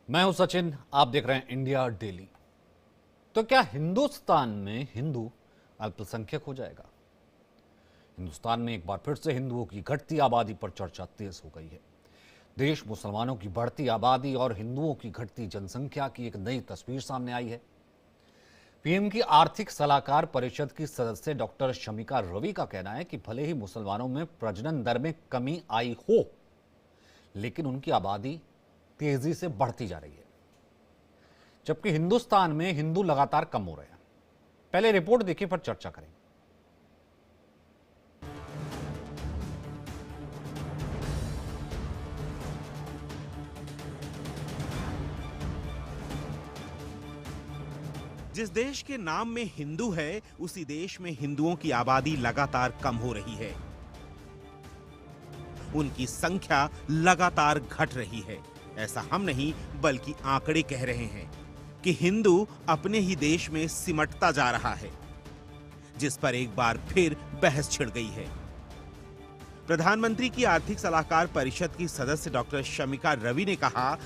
मैं हूं सचिन, आप देख रहे हैं इंडिया डेली। तो क्या हिंदुस्तान में हिंदू अल्पसंख्यक हो जाएगा? हिंदुस्तान में एक बार फिर से हिंदुओं की घटती आबादी पर चर्चा तेज हो गई है। देश मुसलमानों की बढ़ती आबादी और हिंदुओं की घटती जनसंख्या की एक नई तस्वीर सामने आई है। पीएम की आर्थिक सलाहकार परिषद की सदस्य डॉक्टर शमिका रवि का कहना है कि भले ही मुसलमानों में प्रजनन दर में कमी आई हो, लेकिन उनकी आबादी तेजी से बढ़ती जा रही है, जबकि हिंदुस्तान में हिंदू लगातार कम हो रहे हैं। पहले रिपोर्ट देखिए, पर चर्चा करें। जिस देश के नाम में हिंदू है, उसी देश में हिंदुओं की आबादी लगातार कम हो रही है। उनकी संख्या लगातार घट रही है। ऐसा हम नहीं बल्कि आंकड़े कह रहे हैं कि हिंदू अपने ही देश में सिमटता जा रहा है, जिस पर एक बार फिर बहस छिड़ गई है। प्रधानमंत्री की आर्थिक सलाहकार परिषद की सदस्य डॉक्टर शमिका रवि ने कहा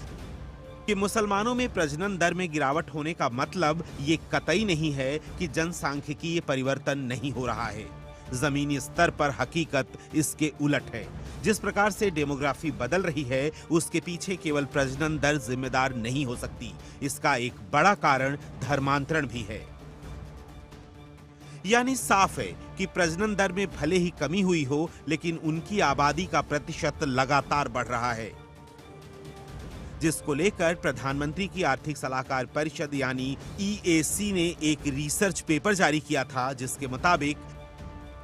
कि मुसलमानों में प्रजनन दर में गिरावट होने का मतलब ये कतई नहीं है कि जनसांख्यिकीय परिवर्तन नहीं हो रहा है। जमीनी स्तर पर हकीकत इसके उलट है। जिस प्रकार से डेमोग्राफी बदल रही है, उसके पीछे केवल प्रजनन दर जिम्मेदार नहीं हो सकती। इसका एक बड़ा कारण धर्मांतरण भी है। यानी साफ है कि प्रजनन दर में भले ही कमी हुई हो, लेकिन उनकी आबादी का प्रतिशत लगातार बढ़ रहा है, जिसको लेकर प्रधानमंत्री की आर्थिक सलाहकार परिषद यानी ईएसी ने एक रिसर्च पेपर जारी किया था, जिसके मुताबिक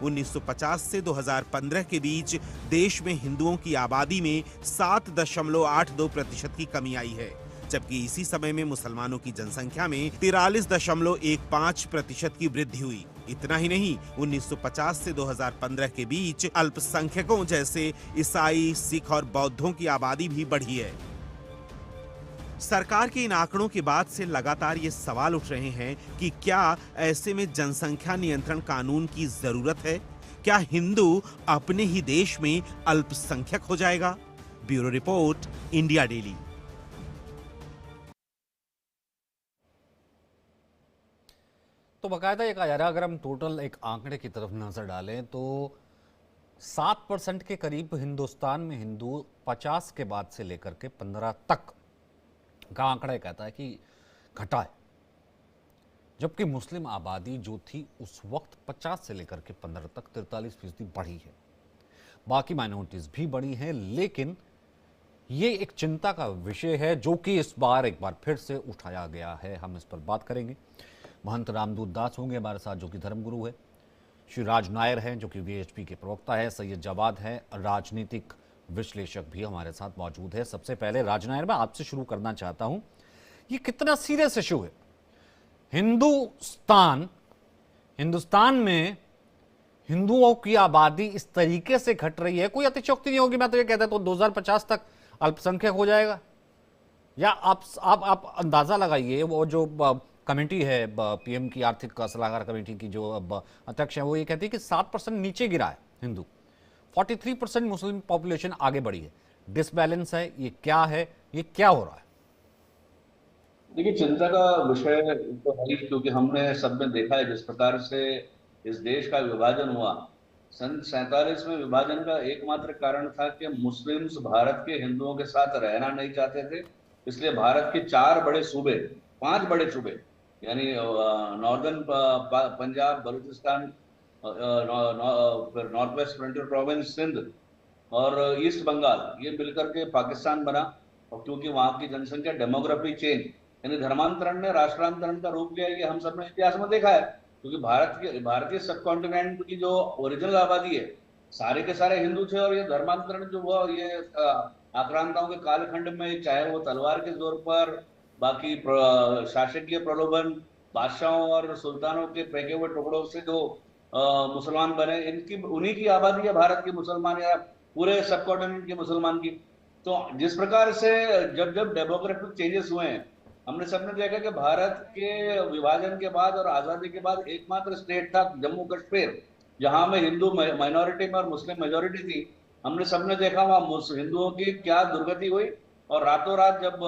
1950 से 2015 के बीच देश में हिंदुओं की आबादी में 7.82% की कमी आई है, जबकि इसी समय में मुसलमानों की जनसंख्या में 43.15% की वृद्धि हुई। इतना ही नहीं, 1950 से 2015 के बीच अल्पसंख्यकों जैसे ईसाई, सिख और बौद्धों की आबादी भी बढ़ी है। सरकार के इन आंकड़ों के बाद से लगातार ये सवाल उठ रहे हैं कि क्या ऐसे में जनसंख्या नियंत्रण कानून की जरूरत है? क्या हिंदू अपने ही देश में अल्पसंख्यक हो जाएगा? Bureau report, India daily. तो बाकायदा एक अगर हम टोटल एक आंकड़े की तरफ नजर डालें तो 7% के करीब हिंदुस्तान में हिंदू 50 के बाद से लेकर के 15 तक का आंकड़ा कहता है कि घटा है, जबकि मुस्लिम आबादी जो थी उस वक्त 50 से लेकर के 15 तक 43% बढ़ी है। बाकी माइनॉरिटीज भी बढ़ी हैं, लेकिन ये एक चिंता का विषय है जो कि इस बार एक बार फिर से उठाया गया है। हम इस पर बात करेंगे। महंत रामदूत दास होंगे हमारे साथ, जो कि धर्मगुरु है। श्री राज नायर हैं, जो कि वीएचपी के प्रवक्ता है। सैयद जवाद हैं, राजनीतिक विश्लेषक भी हमारे साथ मौजूद है। सबसे पहले राज नायर, मैं आपसे शुरू करना चाहता हूं, ये कितना सीरियस इशू है? हिंदुस्तान में हिंदुओं की आबादी इस तरीके से घट रही है, कोई अतिशयोक्ति नहीं होगी मैं तो ये कहता तो 2050 तक अल्पसंख्यक हो जाएगा। या आप अंदाजा लगाइए, वो जो कमेटी है पीएम की आर्थिक सलाहकार कमेटी की जो अध्यक्ष है, वो ये कहती है कि 7% नीचे गिरा है हिंदू, 43% मुस्लिम पॉपुलेशन आगे बढ़ी है। डिसबैलेंस है, ये क्या है, ये क्या हो रहा है? देखिए, चिंता का विषय तो है ही, क्योंकि हमने सब में देखा है जिस प्रकार से इस देश का विभाजन हुआ। सन 47 में विभाजन का एकमात्र कारण था कि मुस्लिम्स भारत के हिंदुओं के साथ रहना नहीं चाहते थे। इसलिए भारत के 4 बड़े सूबे, 5 बड़े सूबे, यानी नॉर्दर्न पंजाब, बलूचिस्तान, फिर north west frontier province Sindh और ईस्ट बंगाल, ये मिलकर के पाकिस्तान बना। और क्योंकि वहां की जनसंख्या, डेमोग्राफी चेंज यानी धर्मांतरण ने राष्ट्रांतरण का रूप लिया, ये हम सब ने इतिहास में देखा है। क्योंकि भारतीय सब कॉन्टिनेंट की जो ओरिजिनल आबादी है, सारे के सारे हिंदू थे, और ये धर्मांतरण जो हुआ, ये आक्रांताओं के कालखंड में, चाहे वो तलवार के जोर पर, बाकी शासकीय प्रलोभन, बादशाहों और सुल्तानों के फेंके हुए टुकड़ों से जो मुसलमान बने, इनकी उन्हीं की आबादी है भारत की मुसलमान, या पूरे सब कॉन्टिनेंट के मुसलमान की। तो जिस प्रकार से जब जब डेमोग्राफिक चेंजेस हुए हैं, हमने सबने देखा कि भारत के विभाजन के बाद और आजादी के बाद एकमात्र स्टेट था जम्मू कश्मीर, जहां में हिंदू माइनॉरिटी में और मुस्लिम मेजोरिटी थी। हमने सबने देखा वहां हिंदुओं की क्या दुर्गति हुई, और रातों रात जब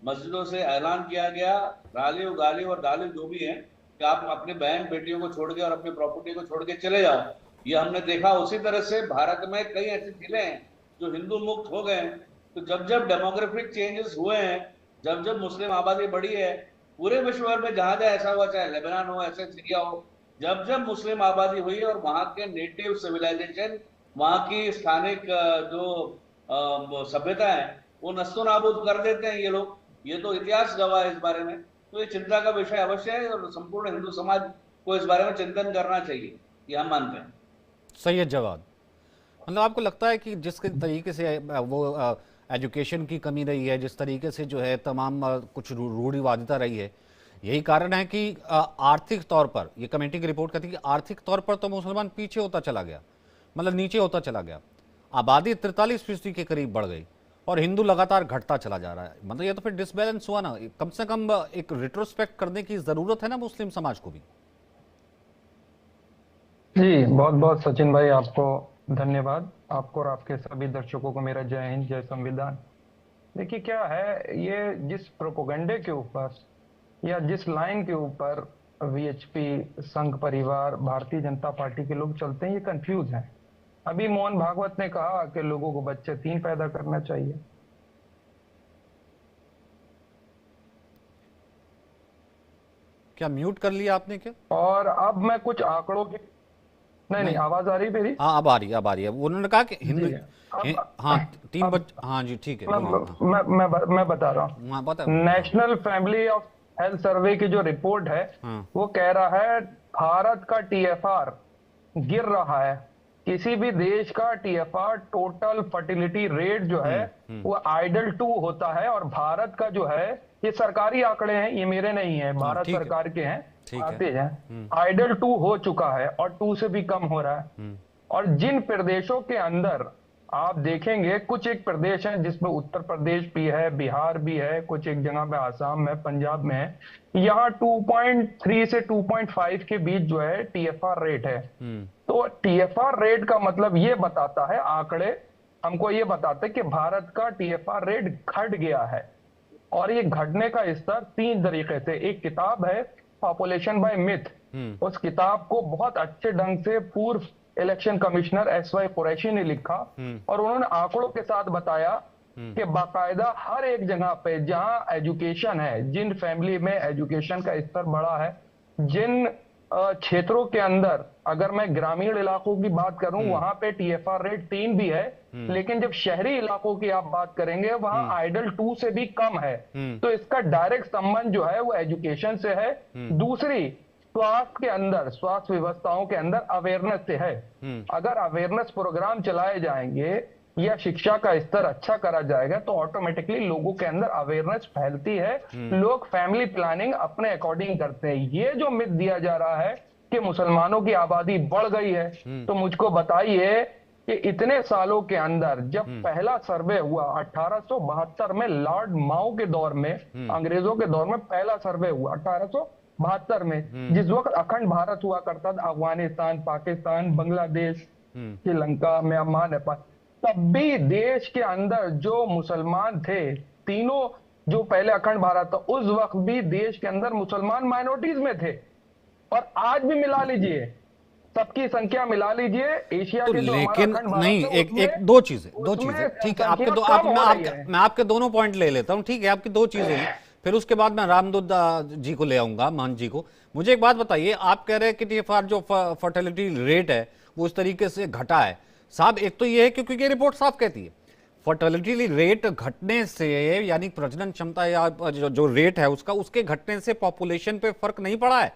मस्जिदों से ऐलान किया गया, गाली गाली और गाली जो भी है, कि आप अपनी बहन बेटियों को छोड़ के और अपनी प्रॉपर्टी को छोड़ के चले जाओ। ये हमने देखा। उसी तरह से भारत में कई ऐसे जिले हैं जो हिंदू मुक्त हो गए हैं। तो जब जब डेमोग्राफिक चेंजेस हुए हैं, जब जब मुस्लिम आबादी बढ़ी है, पूरे विश्व भर में जहां जहां ऐसा हुआ, चाहे लेबनान हो, ऐसे सीरिया हो, जब जब मुस्लिम आबादी हुई और वहां के नेटिव सिविलाइजेशन, वहां की स्थानिक जो सभ्यता है, वो नस्तो नाबूद कर देते हैं ये लोग। ये तो इतिहास गवाह है इस बारे में। तो ये चिंता का विषय अवश्य है और संपूर्ण हिंदू समाज को इस बारे में चिंतन करना चाहिए, ये हम मानते हैं। सही है जवाब। मतलब आपको लगता है कि जिस तरीके से वो एजुकेशन की कमी रही है, जिस तरीके से जो है तमाम कुछ रूढ़िवादिता रही है, यही कारण है कि आर्थिक तौर पर, ये कमेटी की रिपोर्ट कहती है कि आर्थिक तौर पर तो मुसलमान पीछे होता चला गया, मतलब नीचे होता चला गया। आबादी 43% के करीब बढ़ गई और हिंदू लगातार घटता चला जा रहा है। मतलब ये तो फिर डिसबैलेंस हुआ ना। कम से कम एक रिट्रोस्पेक्ट करने की जरूरत है ना मुस्लिम समाज को भी। जी बहुत बहुत सचिन भाई, आपको धन्यवाद। आपको और आपके सभी दर्शकों को मेरा जय हिंद, जय संविधान। देखिए क्या है, ये जिस प्रोपोगंडे के ऊपर या जिस लाइन के ऊपर वीएचपी, संघ परिवार, भारतीय जनता पार्टी के लोग चलते हैं, ये कंफ्यूज हैं। अभी मोहन भागवत ने कहा कि लोगों को बच्चे 3 पैदा करना चाहिए। क्या म्यूट कर लिया आपने क्या? और अब मैं कुछ आंकड़ों की नहीं, आवाज आ रही मेरी? हाँ अब आ रही है, अब आ रही है। उन्होंने कहा कि हिंदू, हाँ 3 बच्चे, हाँ जी ठीक है। मैं बता रहा हूँ। हाँ बता। National family of health survey की जो रिपोर्ट है, वो कह रहा है भारत का टीएफआर गिर रहा है। किसी भी देश का टीएफआर, टोटल फर्टिलिटी रेट जो है, वो आइडल 2 होता है। और भारत का जो है, ये सरकारी आंकड़े हैं, ये मेरे नहीं है, भारत सरकार के हैं, आते हैं, आइडल 2 हो चुका है और 2 से भी कम हो रहा है। और जिन प्रदेशों के अंदर आप देखेंगे, कुछ एक प्रदेश है जिसमें उत्तर प्रदेश भी है, बिहार भी है, कुछ एक जगह में आसाम में, पंजाब में है, यहाँ 2.3 से 2.5 के बीच जो है टीएफआर रेट है। तो टीएफआर रेट का मतलब ये बताता है, आंकड़े हमको ये बताते हैं कि भारत का टीएफआर रेट घट गया है। और ये घटने का स्तर 3 तरीके से, एक किताब है पॉपुलेशन बाय मिथ, उस किताब को बहुत अच्छे ढंग से पूर्व इलेक्शन कमिश्नर एसवाई कुरैशी ने लिखा और उन्होंने आंकड़ों के साथ बताया कि बाकायदा हर एक जगह पे जहां एजुकेशन है, जिन फैमिली में एजुकेशन का स्तर बढ़ा है, जिन क्षेत्रों के अंदर, अगर मैं ग्रामीण इलाकों की बात करूं, वहां पे टीएफआर रेट 3 भी है, लेकिन जब शहरी इलाकों की आप बात करेंगे, वहां आइडल 2 से भी कम है। तो इसका डायरेक्ट संबंध जो है वो एजुकेशन से है। दूसरी, स्वास्थ्य के अंदर, स्वास्थ्य व्यवस्थाओं के अंदर अवेयरनेस से है। अगर अवेयरनेस प्रोग्राम चलाए जाएंगे या शिक्षा का स्तर अच्छा करा जाएगा, तो ऑटोमेटिकली लोगों के अंदर अवेयरनेस फैलती है, लोग फैमिली प्लानिंग अपने अकॉर्डिंग करते हैं। ये जो मिथ दिया जा रहा है कि मुसलमानों की आबादी बढ़ गई है, तो मुझको बताइए कि इतने सालों के अंदर जब पहला सर्वे हुआ 1872 में, लॉर्ड माओ के दौर में, अंग्रेजों के दौर में पहला सर्वे हुआ 1872 में, जिस वक्त अखंड भारत हुआ करता था, अफगानिस्तान, पाकिस्तान, बांग्लादेश, श्रीलंका, म्यांमार, नेपाल, तब भी देश के अंदर जो मुसलमान थे, तीनों जो पहले अखंड भारत था, उस वक्त भी देश के अंदर मुसलमान माइनॉरिटीज में थे। और आज भी मिला लीजिए, सबकी संख्या मिला लीजिए, एशिया तो के जो लेकिन अखंड भारत नहीं, है, एक दो चीजें ठीक है। आपके दो, संख्या मैं आपके दोनों पॉइंट ले लेता हूं, ठीक है, आपकी 2 चीजें हैं, फिर उसके बाद मैं रामदूत जी को ले आऊंगा, महंत जी को। मुझे एक बात बताइए, आप कह रहे हैं कि टीएफआर जो फर्टिलिटी रेट है वो इस तरीके से घटा है। साहब एक तो ये है, क्योंकि ये रिपोर्ट साफ कहती है फर्टिलिटी रेट घटने से, यानी प्रजनन क्षमता या जो रेट है उसका, उसके घटने से पॉपुलेशन पे फर्क नहीं पड़ा है।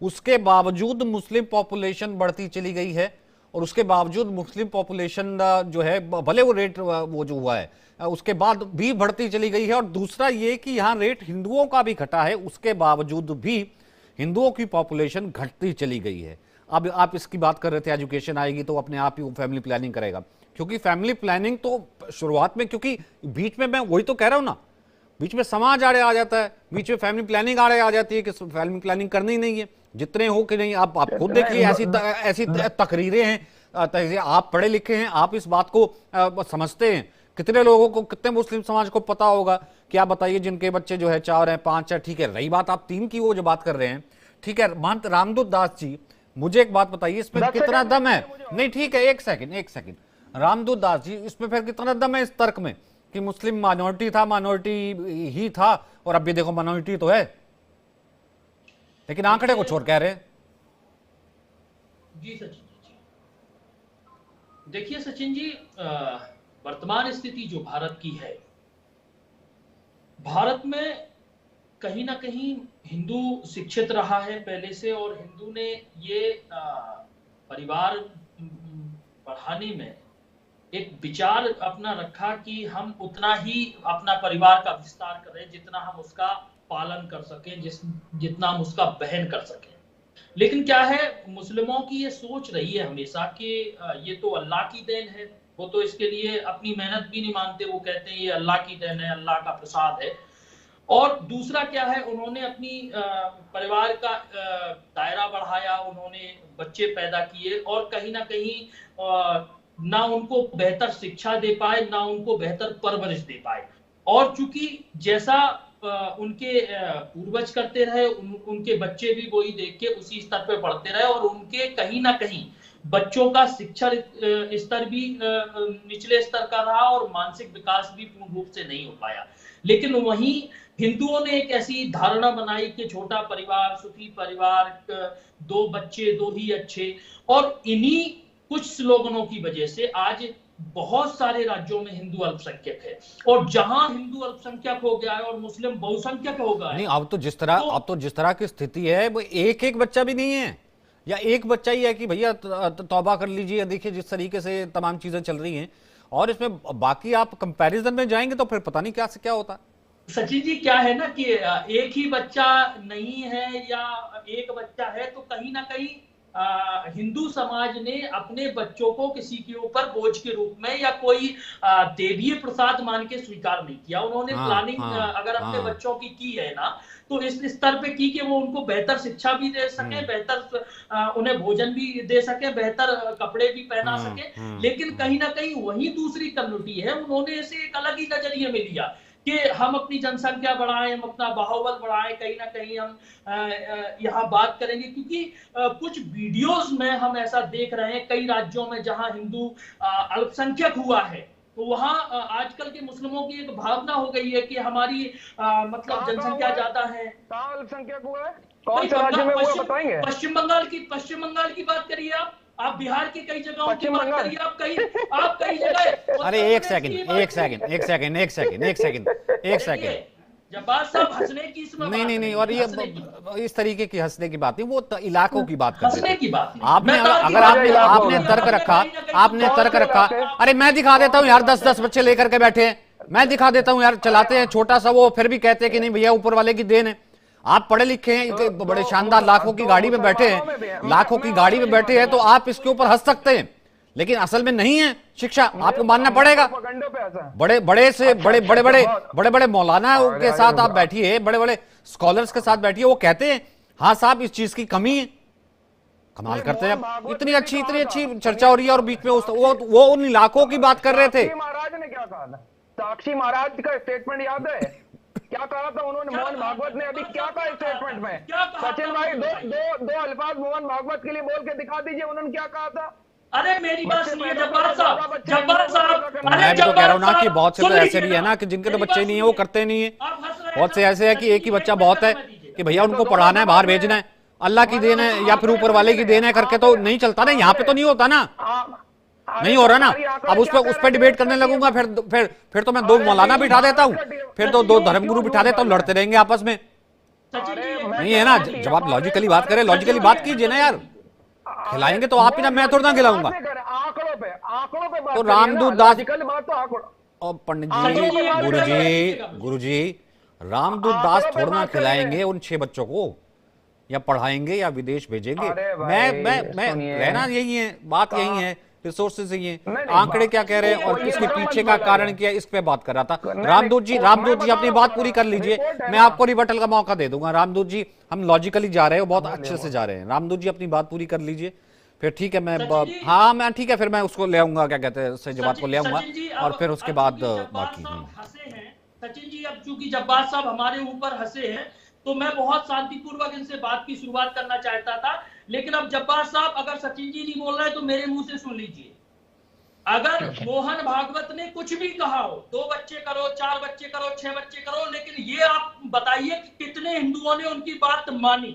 उसके बावजूद मुस्लिम पॉपुलेशन बढ़ती चली गई है और उसके बावजूद मुस्लिम पॉपुलेशन जो है, भले वो रेट वो जो हुआ है उसके बाद भी बढ़ती चली गई है। और दूसरा ये कि यहाँ रेट हिंदुओं का भी घटा है, उसके बावजूद भी हिंदुओं की पॉपुलेशन घटती चली गई है। अब आप इसकी बात कर रहे थे, एजुकेशन आएगी तो अपने आप ही फैमिली प्लानिंग करेगा, क्योंकि फैमिली प्लानिंग तो शुरुआत में, क्योंकि बीच में मैं वही तो कह रहा हूं ना, बीच में समाज आड़े आ जाता है, बीच में फैमिली प्लानिंग आड़े आ जाती है कि फैमिली प्लानिंग करनी ही नहीं है, जितने हो कि नहीं। आप खुद देखिए, ऐसी तकरीरें हैं, आप पढ़े लिखे हैं, आप इस बात को समझते हैं कितने लोगों को, कितने मुस्लिम समाज को पता होगा कि आप बताइए जिनके बच्चे जो है 4 हैं 5 है, ठीक है। रही बात आप 3 की, वो जो बात कर रहे हैं, ठीक है। महंत रामदूत दास जी, मुझे एक बात बताइए, इसमें कितना दम है? नहीं ठीक है, एक सेकंड रामदूत दास जी, इसमें फिर कितना दम है इस तर्क में कि मुस्लिम माइनॉरिटी था, माइनॉरिटी ही था, और अब भी देखो माइनॉरिटी तो है, लेकिन आंकड़े को छोड़ कह रहे हैं। जी सचिन जी, देखिए सचिन जी, वर्तमान स्थिति जो भारत की है, भारत में कहीं ना कहीं हिंदू शिक्षित रहा है पहले से, और हिंदू ने ये परिवार बढ़ाने में एक विचार अपना रखा कि हम उतना ही अपना परिवार का विस्तार करें जितना हम उसका पालन कर सकें, जितना हम उसका वहन कर सकें। लेकिन क्या है, मुस्लिमों की ये सोच रही है हमेशा कि ये तो अल्लाह की देन है, वो तो इसके लिए अपनी मेहनत भी नहीं मानते, वो कहते हैं ये अल्लाह की देन है, अल्लाह का प्रसाद है। और दूसरा क्या है, उन्होंने अपनी परिवार का दायरा बढ़ाया, उन्होंने बच्चे पैदा किए, और कहीं ना कहीं ना उनको बेहतर शिक्षा दे पाए, ना उनको बेहतर परवरिश दे पाए। और चूंकि जैसा उनके पूर्वज करते रहे, उनके बच्चे भी वही देख के उसी स्तर पे बढ़ते रहे, और उनके कहीं ना कहीं बच्चों का शिक्षा स्तर भी निचले स्तर का रहा, और मानसिक विकास भी पूर्ण रूप से नहीं हो पाया। लेकिन वहीं हिंदुओं ने एक ऐसी धारणा बनाई कि छोटा परिवार, सुखी परिवार, 2 बच्चे 2 ही अच्छे, और इन्हीं कुछ स्लोगनों की वजह से आज बहुत सारे राज्यों में हिंदू अल्पसंख्यक है, और जहां हिंदू अल्पसंख्यक हो गया है और मुस्लिम बहुसंख्यक हो गया है। नहीं, अब तो जिस तरह की स्थिति है, वो एक बच्चा भी नहीं है, या एक बच्चा ही है कि भैया तौबा कर लीजिए। देखिए जिस तरीके से तमाम चीजें चल रही हैं, और इसमें बाकी आप कंपैरिजन में जाएंगे तो फिर पता नहीं क्या से क्या होता है। सचिन जी, क्या है ना कि एक ही बच्चा नहीं है या एक बच्चा है, तो कहीं ना कहीं हिंदू समाज ने अपने बच्चों को किसी के ऊपर बोझ के रूप में या कोई देवीय प्रसाद मान के स्वीकार नहीं किया। उन्होंने प्लानिंग अगर अपने बच्चों की है ना, तो इस स्तर पे की कि वो उनको बेहतर शिक्षा भी दे सके, बेहतर उन्हें भोजन भी दे सके, बेहतर कपड़े भी पहना सके। लेकिन कहीं ना कहीं वही दूसरी कम्युनिटी है, उन्होंने इसे एक अलग ही नजरिए में लिया कि हम अपनी जनसंख्या बढ़ाएं, हम अपना बाहुबल बढ़ाएं, कहीं ना कहीं हम यहाँ बात करेंगे। क्योंकि कुछ वीडियोस में हम ऐसा देख रहे हैं कई राज्यों में जहां हिंदू अल्पसंख्यक हुआ है, तो वहां आजकल के मुस्लिमों की एक भावना हो गई है कि हमारी मतलब जनसंख्या ज्यादा है। कहाँ अल्पसंख्यक हुआ है? कौन से राज्य में हुआ बताएंगे? पश्चिम बंगाल की बात करिए, आप बिहार की कई जगहों की बात करिए, आप कई जगह। अरे एक सेकंड जब्बार साहब, हंसने की नहीं, और ये इस तरीके की हंसने की बात नहीं, वो इलाकों की बात कर रहे हंसने की बात नहीं। आपने अगर आपने तर्क रखा, अरे मैं दिखा देता हूँ यार, 10 बच्चे लेकर के बैठे हैं, मैं दिखा देता हूँ यार, चलाते हैं छोटा सा, वो फिर भी कहते हैं कि नहीं भैया ऊपर वाले की देन है। आप पढ़े लिखे हैं, बड़े शानदार लाखों की गाड़ी में बैठे हैं, तो आप इसके ऊपर हंस सकते हैं, लेकिन असल में नहीं है शिक्षा, आपको मानना पड़ेगा। बड़े मौलाना के साथ आप बैठिए, बड़े स्कॉलर्स के साथ बैठिए, वो कहते हैं हाँ साहब इस चीज की कमी है। कमाल करते हैं, इतनी अच्छी चर्चा हो रही है, और बीच में वो उन इलाकों की बात कर रहे थे। महाराज ने क्या कहा था? साक्षी महाराज का स्टेटमेंट याद है? क्या कहा था उन्होंने? मोहन भागवत ने अभी क्या कहा स्टेटमेंट में? सचिन भाई, दो अल्फाज मोहन भागवत के लिए बोल के दिखा दीजिए, उन्होंने क्या कहा था? अरे मेरी बात सुनिए जब्बार साहब, मैं भी तो कह रहा हूँ ना कि बहुत से तो ऐसे भी है ना कि जिनके तो बच्चे नहीं है, वो करते नहीं है। बहुत से ऐसे है कि एक ही बच्चा बहुत है, कि भैया उनको पढ़ाना है, बाहर भेजना है, अल्लाह की देन है या फिर ऊपर वाले की देन है करके तो नहीं चलता ना। यहाँ पे तो नहीं होता ना, नहीं हो रहा ना। अब उस पर डिबेट करने लगूंगा, फिर तो मैं 2 मौलाना बिठा देता हूँ, फिर तो 2 धर्मगुरु बिठा देता हूँ, लड़ते रहेंगे आपस में। नहीं है ना, जब आप लॉजिकली बात करें, लॉजिकली बात कीजिए ना यार। खिलाएंगे तो आप ही ना, मैं थोड़ा ना खिलाऊंगा। आंकड़ों पे तो रामदूत दास और पंडित जी, गुरुजी, रामदूत दास थोड़ा ना खिलाएंगे उन 6 बच्चों को, या पढ़ाएंगे या विदेश भेजेंगे। मैं रहना यही है, बात यही है, रिसोर्सेज यही है। आंकड़े क्या कह रहे हैं और इसके पीछे का कारण क्या है, इस पे बात कर रहा था। रामदूत जी अपनी बात पूरी कर लीजिए, मैं आपको रिबटल का मौका दे दूंगा। रामदूत जी, हम लॉजिकली जा रहे हैं, बहुत अच्छे से जा रहे हैं। रामदूत जी अपनी बात पूरी कर लीजिए, फिर ठीक है, मैं सचिन जी, हाँ मैं ठीक है, फिर मैं उसको ले आऊंगा, क्या कहते हैं, सही जवाब को ले आऊंगा, सचिन जी, और फिर उसके अब बाद चूंकि जब्बार बाकी। साहब हंसे हैं, सचिन जी, अब चूंकि जब्बार साहब हमारे ऊपर हंसे हैं, तो मैं बहुत शांतिपूर्वक इनसे बात की शुरुआत करना चाहता था, लेकिन अब जब्बार साहब अगर सचिन जी नहीं बोल रहे हैं तो मेरे मुंह से सुन लीजिए। अगर मोहन भागवत ने कुछ भी कहा हो, 2 बच्चे करो, 4 बच्चे करो, 6 बच्चे करो, लेकिन ये आप बताइए कि कितने हिंदुओं ने उनकी बात मानी।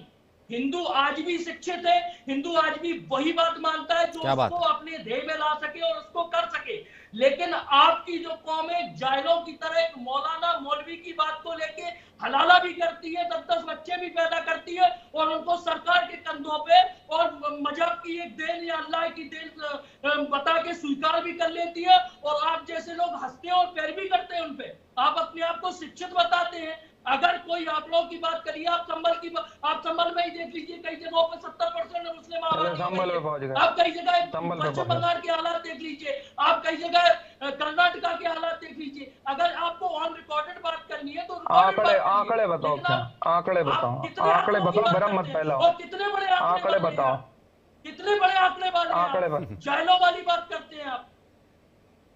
हिंदू आज भी शिक्षित है, हिंदू आज भी वही बात मानता है जो उसको अपने ध्येय में ला सके और उसको कर सके। लेकिन आपकी जो कौम है जाहिलों की तरह एक मौलाना मौलवी की बात को लेके हलाला भी करती है, 10-10 बच्चे भी पैदा करती है और उनको सरकार के कंधों पे और मजहब की एक देन या अल्लाह की देन बता के स्वीकार भी कर लेती है, और आप जैसे लोग हंसते हैं और पैरवी करते हैं उनपे। आप अपने आप को शिक्षित बताते हैं। अगर कोई आप लोगों की बात करिए, आप संभल में ही देख लीजिए, कई जगहों पे 70% मुस्लिम आबादी है। आप कई जगह पश्चिम बंगाल के हालात देख लीजिए, आप कई जगह कर्नाटका के हालात देख लीजिए। अगर आपको ऑन रिकॉर्डेड बात करनी है तो आंकड़े बताओ, क्या आंकड़े बताओ, भ्रम मत फैलाओ। और कितने बड़े आंकड़े बताओ, कितने बड़े आंकड़े वाले हैं, जाहिलों वाली बात करते हैं आप।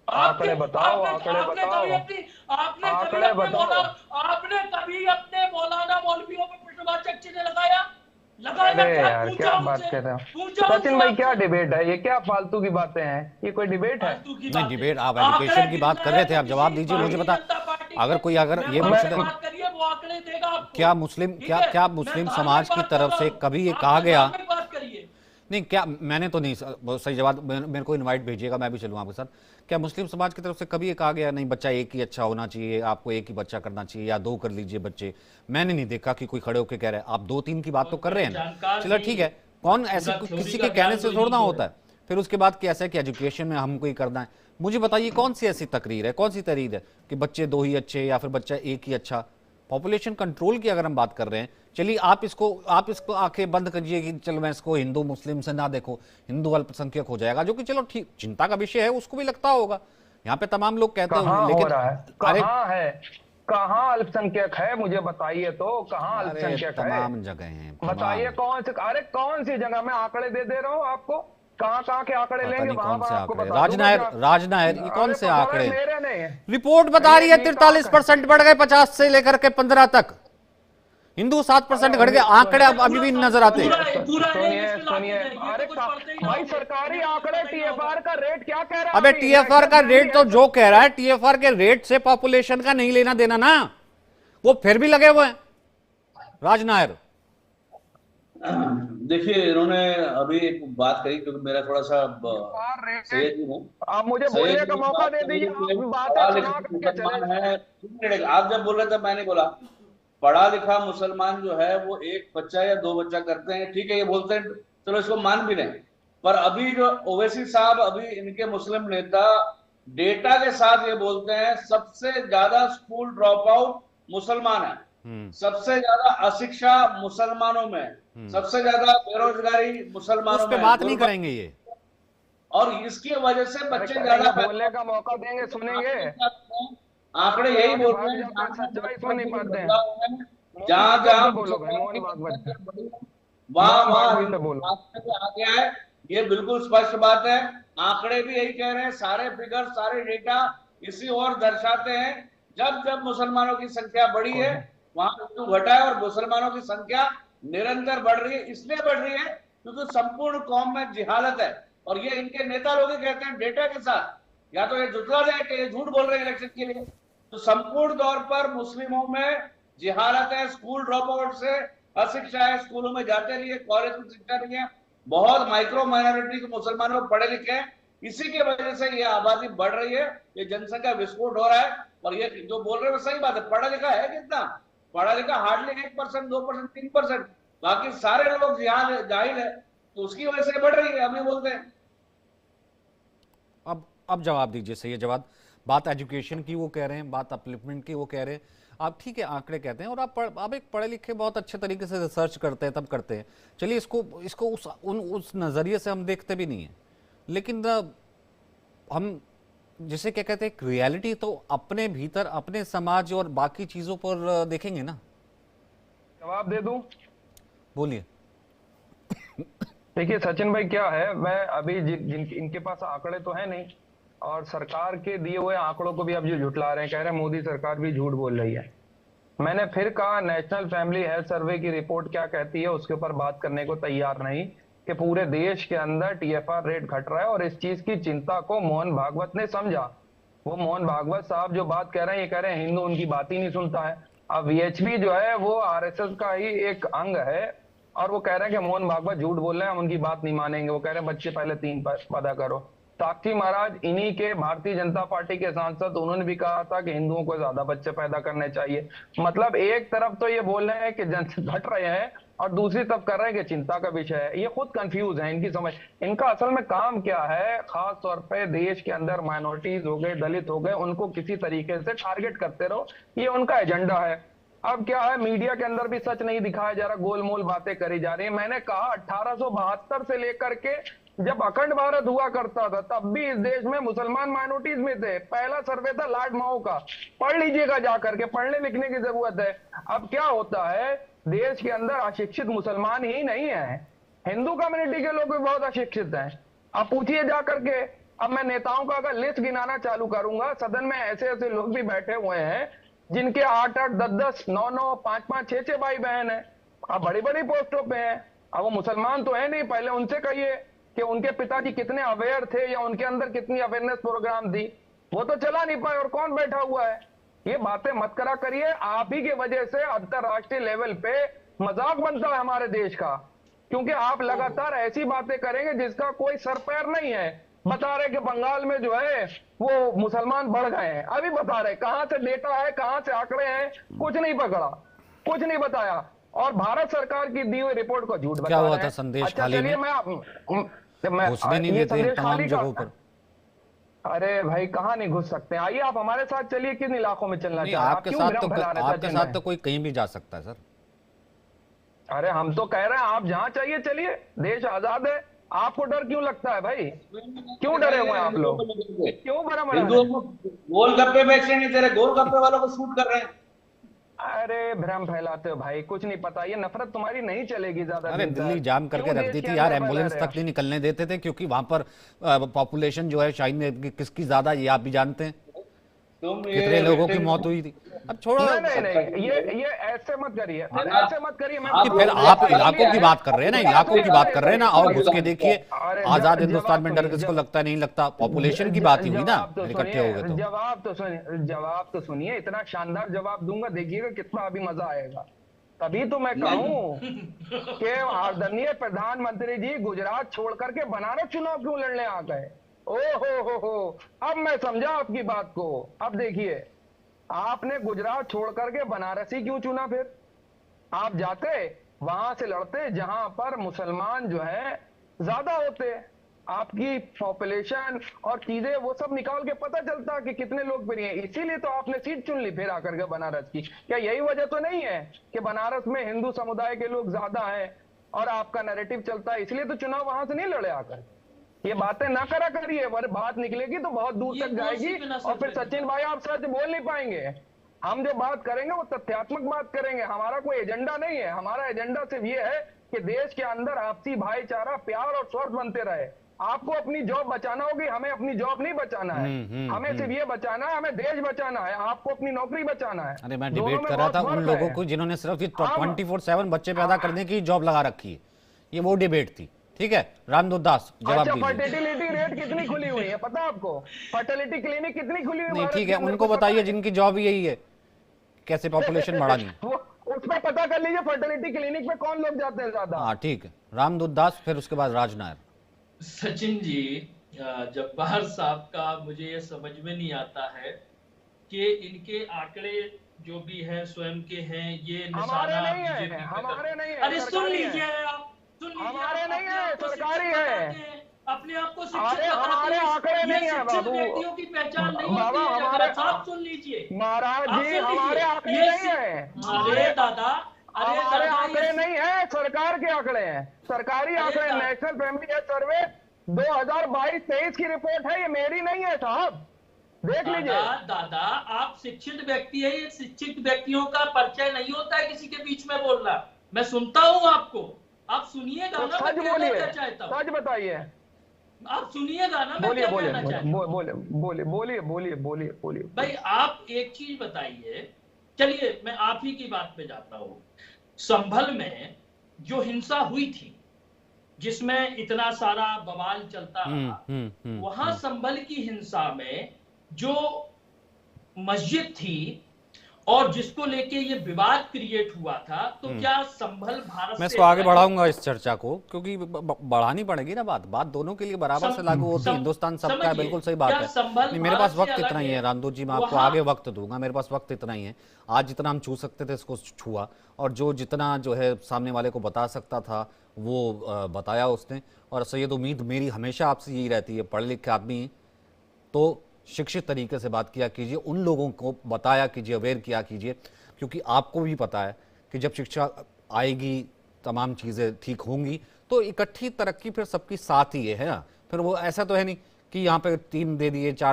आंकड़े बताओ, आंकड़े बताओ, आपने कभी अपने मौलाना मौलवियों पर प्रश्नवाचक चिन्ह लगाया? अरे यार क्या बात कर रहे हो सचिन भाई, क्या डिबेट है ये? क्या फालतू की बातें हैं ये? कोई डिबेट है? नहीं डिबेट, आप एजुकेशन की बात कर रहे थे, आप जवाब दीजिए मुझे बता। अगर कोई अगर ये क्या मुस्लिम समाज की तरफ से कभी ये कहा गया? नहीं, क्या मैंने तो नहीं, सही जवाब मेरे को इनवाइट भेजिएगा, मैं भी चलूँ आपके साथ। क्या मुस्लिम समाज की तरफ से कभी ये कहा गया नहीं बच्चा एक ही अच्छा होना चाहिए, आपको एक ही बच्चा करना चाहिए या 2 कर लीजिए बच्चे? मैंने नहीं देखा कि कोई खड़े होकर कह रहे हैं। आप 2-3 की बात तो कर रहे हैं ना, चलो ठीक है, कौन ऐसे किसी के कहने से थोड़ा ना होता है। फिर उसके बाद कैसा है कि एजुकेशन में हमको ही करना है। मुझे बताइए कौन सी ऐसी तकरीर है, कौन सी तहरीर है कि बच्चे 2 ही अच्छे या फिर बच्चा एक ही अच्छा? पॉपुलेशन कंट्रोल की अगर हम बात कर रहे हैं, चलिए आप इसको आंखें बंद करिए कि चलो मैं इसको हिंदू मुस्लिम से ना देखो, हिंदू अल्पसंख्यक हो जाएगा, जो कि चलो ठीक चिंता का विषय है, उसको भी लगता होगा। यहाँ पे तमाम लोग कहते हैं, लेकिन कहाँ अल्पसंख्यक है? मुझे बताइए तो, कहाँ अल्पसंख्यक है? तमाम जगह हैं, बताइए कौन सी जगह? मैं आंकड़े दे रहा हूँ आपको, कहाँ के आंकड़े लेंगे वहां आपको बता दूंगा। राजनायर ये कौन से आंकड़े? मेरे नहीं, रिपोर्ट बता रही है 43% बढ़ गए 50 से लेकर के 15 तक, हिंदू 7% घट गए। आंकड़े अब अभी भी नजर आते हैं। सुनिए, अरे भाई सरकारी आंकड़े, टीएफआर का रेट क्या कह रहा है? अबे टीएफआर का रेट तो जो कह रहा है, टीएफआर के रेट से पॉपुलेशन का नहीं लेना देना ना, वो फिर भी लगे हुए हैं। राजनायर देखिए, इन्होंने अभी एक बात कही क्योंकि मेरा थोड़ा सा सैयद जी हूँ, आप मुझे बोलने का मौका दे दीजिए। आप जब बोल रहे थे मैं नहीं बोला। पढ़ा लिखा मुसलमान जो है वो 1 बच्चा या 2 बच्चा करते हैं, ठीक है, ये बोलते हैं, चलो इसको मान भी लें। पर अभी जो ओवैसी साहब, अभी इनके मुस्लिम नेता डेटा के साथ ये बोलते हैं सबसे ज्यादा स्कूल ड्रॉप आउट मुसलमान है, सबसे ज्यादा अशिक्षा मुसलमानों में, सबसे ज्यादा बेरोजगारी मुसलमानों में। बात नहीं करेंगे ये, और इसकी वजह से बच्चे ज्यादा बोलने का मौका देंगे, सुनेंगे। आंकड़े यही बोल रहे हैं, जहां वहां आ गया है। ये बिल्कुल स्पष्ट बात है, आंकड़े भी यही कह रहे हैं, सारे फिगर सारे डेटा इसी और दर्शाते हैं। जब जब मुसलमानों की संख्या बढ़ी है वहां हिंदू घटा है, और मुसलमानों की संख्या निरंतर बढ़ रही है। इसलिए बढ़ रही है क्योंकि संपूर्ण कौम में जिहालत है, और ये इनके नेता लोग कहते हैं डेटा के साथ, या तो ये जुटला जाए कि ये झूठ बोल रहे हैं इलेक्शन के लिए। तो संपूर्ण तौर पर मुस्लिमों में जिहालत है, स्कूल ड्रॉप आउट से अशिक्षा है, स्कूलों में जाते नहीं है, कॉलेज में शिक्षा नहीं है, बहुत माइक्रो माइनॉरिटी के मुसलमान लोग पढ़े लिखे हैं। इसी की वजह से ये आबादी बढ़ रही है, ये जनसंख्या विस्फोट हो रहा है। और ये जो बोल रहे हैं वो सही बात है, पढ़ा लिखा है कितना? पढ़ा लिखा हार्डली 1%, 2%, 3%, बाकी सारे लोग जाहिल है, तो उसकी वजह से बढ़ रही है, हम ये बोलते हैं। अब जवाब दीजिए, सही है जवाब। बात एजुकेशन की वो कह रहे हैं, बात अपलिफ्टमेंट की वो कह रहे हैं, आप ठीक है आंकड़े कहते हैं, और आप एक पढ़े लिखे बहुत अच्छे तरीके से रिसर्च करते हैं, तब करते हैं, चलिए इसको उस नज़रिए से हम देखते भी नहीं है। लेकिन हम जिसे क्या कहते हैं, रियलिटी तो अपने भीतर अपने समाज और बाकी चीज़ों पर देखेंगे ना। जवाब दे दूं? बोलिए। देखिए सचिन भाई क्या है, मैं अभी इनके पास आंकड़े तो है नहीं, और सरकार के दिए हुए आंकड़ों को भी अब जो झुटला रहे हैं, कह रहे हैं मोदी सरकार भी झूठ बोल रही है। मैंने फिर कहा नेशनल फैमिली हेल्थ सर्वे की रिपोर्ट क्या कहती है उसके ऊपर बात करने को तैयार नहीं, कि पूरे देश के अंदर टीएफआर रेट घट रहा है, और इस चीज की चिंता को मोहन भागवत ने समझा। वो मोहन भागवत साहब जो बात कह रहे हैं, ये कह रहे हैं हिंदू उनकी बात ही नहीं सुनता है। अब वीएचपी जो है वो आरएसएस का ही एक अंग है, और वो कह रहे हैं कि मोहन भागवत झूठ बोल रहे हैं, हम उनकी बात नहीं मानेंगे। वो कह रहे हैं बच्चे पहले 3 पैदा करो। साक्षी महाराज इन्हीं के भारतीय जनता पार्टी के सांसद, उन्होंने भी कहा था कि हिंदुओं को ज्यादा बच्चे पैदा करने चाहिए। मतलब एक तरफ तो ये बोल रहे हैं कि जनसंख्या घट रहे हैं, और दूसरी तरफ कर रहे हैं कि चिंता का विषय है। ये खुद कंफ्यूज है, इनकी समझ, इनका असल में काम क्या है, खास तौर पे देश के अंदर माइनॉरिटीज हो गए, दलित हो गए, उनको किसी तरीके से टारगेट करते रहो, ये उनका एजेंडा है। अब क्या है, मीडिया के अंदर भी सच नहीं दिखाया जा रहा, गोलमोल बातें करी जा रही है। मैंने कहा 1872 से लेकर के जब अखंड भारत हुआ करता था, तब भी इस देश में मुसलमान माइनॉरिटीज में थे। पहला सर्वे था लॉर्ड माओ का, पढ़ लीजिएगा जाकर के, पढ़ने लिखने की जरूरत है। अब क्या होता है, देश के अंदर अशिक्षित मुसलमान ही नहीं है, हिंदू कम्युनिटी के लोग भी बहुत अशिक्षित हैं। अब पूछिए जाकर के, अब मैं नेताओं का अगर लिस्ट गिनाना चालू करूंगा, सदन में ऐसे ऐसे लोग भी बैठे हुए हैं जिनके 8-8, 10-10, 9-9, 5-5, 6-6 भाई बहन है, अब बड़ी बड़ी पोस्टों पे हैं। अब वो मुसलमान तो है नहीं, पहले उनसे कहिए कि उनके पिताजी कितने अवेयर थे, या उनके अंदर कितनी अवेयरनेस प्रोग्राम थी, वो तो चला नहीं पाए, और कौन बैठा हुआ है। ये बातें मत करा करिए, आप ही की वजह से अंतरराष्ट्रीय लेवल पे मजाक बनता है हमारे देश का, क्योंकि आप लगातार ऐसी बातें करेंगे जिसका कोई सर पैर नहीं है। बता रहे कि बंगाल में जो है वो मुसलमान बढ़ गए हैं, अभी बता रहे, कहां से डेटा है, कहां से आंकड़े हैं, कुछ नहीं पकड़ा, कुछ नहीं बताया, और भारत सरकार की दी हुई रिपोर्ट को झूठ बता क्या रहे हुआ हैं। था संदेश अच्छा खाली चलिए, मैं घुसने नहीं ये देते संदेश तमाम खाली जगहों का, पर। अरे भाई कहाँ नहीं घुस सकते, आइए आप हमारे साथ चलिए, किन इलाकों में चलना नहीं, चाह रहे हैं, आप आपके क्यों साथ भ्रम तो फैला रहे हैं आपके सचिन साथ भाई? तो कोई कहीं भी जा सकता है सर। अरे हम तो कह रहे हैं आप जहां चाहिए चलिए, देश आजाद है, आपको डर क्यों लगता है भाई? क्यों डरे हुए हैं आप लोग, क्यों भ्रम उड़ा रहे हिंदुओं हैं? को गोलगप्पे बेचने नहीं दे रहे, गोलगप्पे वालों को शूट कर रहे हैं। अरे भ्रम फैलाते हो भाई, कुछ नहीं पता, ये नफरत तुम्हारी नहीं चलेगी ज्यादा अरे दिन दिल्ली तक। जाम करके क्यों रख देश दी के थी यार, अंदर फैला एम्बुलेंस रहे हो? तक नहीं निकलने देते थे, क्योंकि वहां पर पॉपुलेशन जो है शायद किसकी ज्यादा, ये आप भी जानते हैं तुम कितने लोगों की मौत हुई थी। अब छोड़ो, नहीं नहीं नहीं, ये ऐसे मत करिए, फिर हाँ, ऐसे मत करिए। मैं हाँ, फिर आप इलाकों की बात कर रहे हैं ना, इलाकों की बात कर रहे हैं ना, और घुस के देखिए अरे आजाद जवाब हिंदुस्तान में डर सुनिए, किसको लगता है, नहीं लगता, पॉपुलेशन की बात ही हुई ना, जवाब तो इकट्ठे सुनिए, हो गए तो। जवाब तो सुनिए, इतना शानदार जवाब दूंगा, देखिएगा कितना अभी मजा आएगा। तभी तो मैं कहूं कि आदरणीय प्रधानमंत्री जी गुजरात छोड़ करके बनारस चुनाव क्यों लड़ने आ गए। ओ हो, अब मैं समझा आपकी बात को। अब देखिए, आपने गुजरात छोड़ करके बनारस ही क्यों चुना? फिर आप जाते वहां से लड़ते जहां पर मुसलमान जो है ज्यादा होते, आपकी पॉपुलेशन और चीजें वो सब निकाल के पता चलता कि कितने लोग प्रिय हैं। इसीलिए तो आपने सीट चुन ली फिर आकर के बनारस की। क्या यही वजह तो नहीं है कि बनारस में हिंदू समुदाय के लोग ज्यादा हैं और आपका नैरेटिव चलता है, इसलिए तो चुनाव वहां से नहीं लड़े आकर? ये बातें ना करा करिए, वरना बात निकलेगी तो बहुत दूर ये तक जाएगी, बिना और फिर सर सचिन भाई आप सच बोल नहीं पाएंगे। हम जो बात करेंगे वो तथ्यात्मक बात करेंगे, हमारा कोई एजेंडा नहीं है। हमारा एजेंडा सिर्फ ये है कि देश के अंदर आपसी भाईचारा, प्यार और स्वार्थ बनते रहे। आपको अपनी जॉब बचाना होगी, हमें अपनी जॉब नहीं बचाना है। हमें सिर्फ ये बचाना है, हमें देश बचाना है, आपको अपनी नौकरी बचाना है। अरे मैं दोनों डिबेट में कर रहा बहुत था उन फर्क लोगों है। को जिन्होंने सिर्फ हम- 24/7 बच्चे पैदा करने की जॉब लगा रखी है, ये वो डिबेट थी। ठीक है, रामदोदास जवाब अच्छा, दीजिए। फर्टिलिटी रेट कितनी खुली हुई है पता आपको? फर्टिलिटी क्लिनिक कितनी खुली हुई है नहीं भारत ठीक के है, अंदर, उनको पता बताइए है? जिनकी जॉब यही है, कैसे पॉपुलेशन बढ़ा नहीं। वो उसमें पता कर लीजिए फर्टिलिटी क्लिनिक में कौन लोग जाते हैं ज्यादा। हाँ ठीक है, रामदोदास, फिर उसके बाद राजनायर। सचिन जी, जब्बार साहब का मुझे ये समझ में नहीं आता है कि इनके आंकड़े जो भी हैं स्वयं के हैं, ये हमारे निशाना नहीं है, बीजेपी पे हमारे कर- नहीं है, अरे सुन सरकारी है। लीजिए आप, सुन लीजिए, हमारे आप नहीं अपने है, आप को सरकारी शिक्षित है। बताते हैं, अपने आप को शिक्षित अरे बताते हमारे हैं। आंकड़े ये नहीं है शिक्षित बाबू। व्यक्तियों की पहचान नहीं बाबा, होती है, हमारे- जगन्नाथ साहब सुन लीजिए। महाराज आप जी, सुन हमारे लीजिए, आंकड़े ये नहीं है। अरे दादा, अरे हमारे दादा, आंकड़े ये नहीं है, सरकार के आंकड़े हैं, सरकारी अरे आंकड़े। दा- नेशनल फैमिली हेल्थ सर्वे 2022-23 की रिपोर्ट है, ये मेरी नहीं है साहब, देख लीजिए। दादा, आप शिक्षित व्यक्ति है, ये शिक्षित व्यक्तियों का परिचय नहीं होता है किसी के बीच में बोलना। मैं सुनता हूं आपको, आप सुनिएगा तो ना, सच मैं कहना बोलिए, क्या चाहता हूँ। सच बताइए। आप सुनिएगा ना, मैं बोलिए क्या बोलिए कहना चाहता हूँ। बोलिए बोलिए बोलिए बोलिए बोलिए बोलिए। भाई आप एक चीज बताइए, चलिए मैं आप ही की बात पे जाता हूं। संभल में जो हिंसा हुई थी, जिसमें इतना सारा बवाल चलता रहा, वहां संभल की हिंसा में जो मस्जिद थी और जिसको लेके ये विवाद क्रिएट हुआ था, तो क्या संभल भारत मैं से इसको आगे अलग है? बढ़ाऊंगा इस चर्चा को, क्योंकि बढ़ानी पड़ेगी ना बात। बात दोनों के लिए बराबर से लागू होती है। हिंदुस्तान सबका है, समझिए, बिल्कुल सही बात क्या है। संभल नहीं, मेरे भारत पास से वक्त अलग इतना ही है रामदूत जी, मैं आपको वहां आगे वक्त दूंगा। मेरे पास वक्त इतना ही है। आज जितना हम छू सकते थे इसको छुआ, और जो जितना जो है सामने वाले को बता सकता था वो बताया उसने। और सैयद उम्मीद मेरी हमेशा आपसे यही रहती है, पढ़े लिखे आदमी तो शिक्षित तरीके से बात किया कीजिए, उन लोगों को बताया कीजिए, अवेयर किया कीजिए, क्योंकि आपको भी पता है कि जब शिक्षा आएगी, तमाम चीज़ें ठीक होंगी, तो इकट्ठी तरक्की फिर सबकी साथ ही है ना। फिर वो ऐसा तो है नहीं कि यहाँ पे 3 दे दिए, 4